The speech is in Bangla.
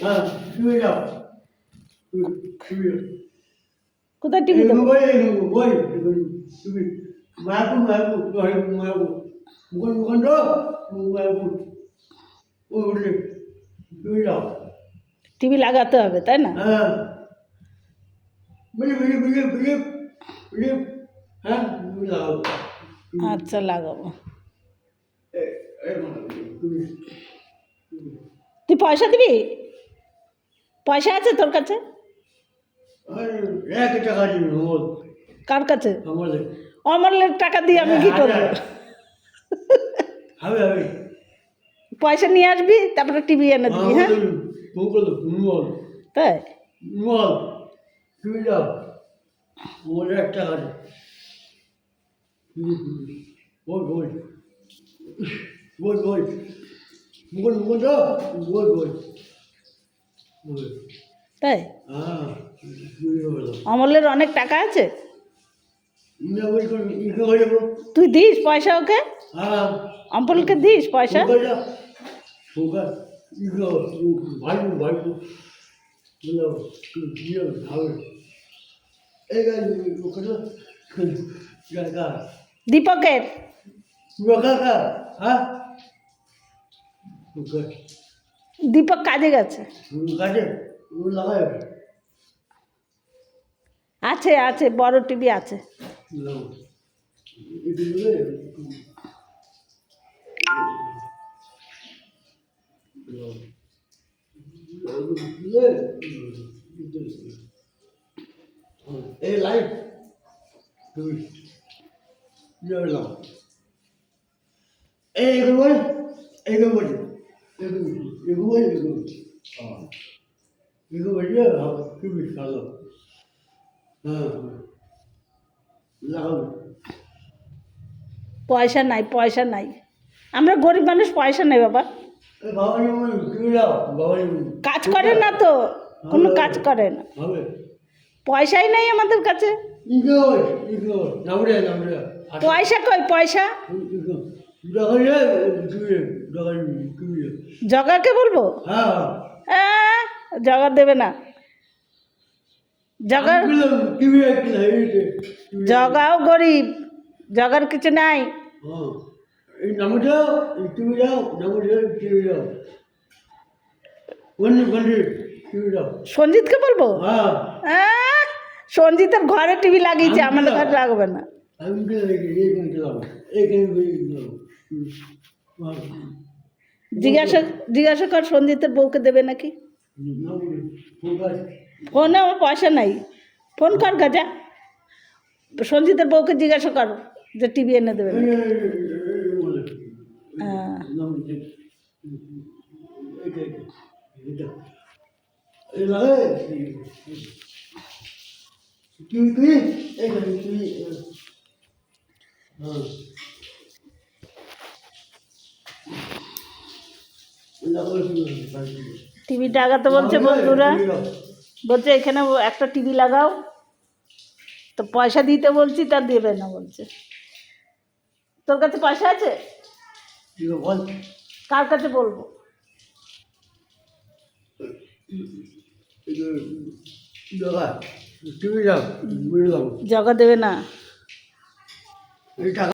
হ্যাঁ টিভি দাও টিভি কোথায় টিভি দেবো? ওই টিভি মায়াপুর মায়াপুর মুখণ্ড মায়াপুর ওই টিভি দাও। টিভি লাগাতে হবে তাই না? হ্যাঁ বিলিপ বিলিপ বিলিপ বিলিপ বিলিপ হ্যাঁ টিভি লাগাও। আচ্ছা লাগাবো। তুই পয়সা দিবি? পয়সা আছে তোর কাছে? 1 টাকা দিবি মোট কার কাছে? আমাদের অমলের টাকা দিয়ে আমি কি করবো? হবে হবে পয়সা নিয়ে আসবি তারপরে টিভি এনে দিবি। হ্যাঁ তাই মল টিভি দাও মোট 1 টাকা বল বল বল বল মুকুল মুকুল দাও বল বল বল তাই হ্যাঁ অমলের অনেক টাকা আছে। না বল কোন ইকে হয়ে যাবো। তুই দিস পয়সা ওকে? হ্যাঁ অম্পলকে দিস পয়সা? সুগার ইকে ভাইবো ভাইবো বলো কি খাবে এই গাড়ি ওখানে গাড়ি দীপকের কাকা হ্যাঁ দীপক কাজে গেছে। কাজে লাগাই আছে আছে বড় টিভি আছে। এই লাইট এইগুলো এইগুলো এগুলো খুবই ভালো। হ্যাঁ লাগাবো। পয়সা নাই পয়সা নাই, আমরা গরিব মানুষ, পয়সা নেই বাবা। বাবা তুমি যাও বাবা কাজ করে না তো, কোনো কাজ করে না, হবে পয়সাই নাই আমাদের কাছে। পয়সা কই পয়সা? জগাকে বলবো? জগা দেবে না। জগার জগাও গরিব, জগার কিছু নাই। সঞ্জিতকে বলবো? সঞ্জিতের ঘরে টিভি লাগিয়েছে, আমাদের ঘরে লাগবে না। জিজ্ঞাসা কর সঞ্জিতের বউকে দেবে নাকি। ফোনে আমার পয়সা নাই, ফোন কর গাজা, সঞ্জিতের বউকে জিজ্ঞাসা কর যে টিভি এনে দেবে। হ্যাঁ টিভি লাগাতে বলছে বন্ধুরা, বলছে এখানে একটা টিভি লাগাও, তো পয়সা দিতে বলছি তা দেবে না বলছে। তোর কাছে পয়সা আছে? কার কাছে বলবো? জগা দেবে না।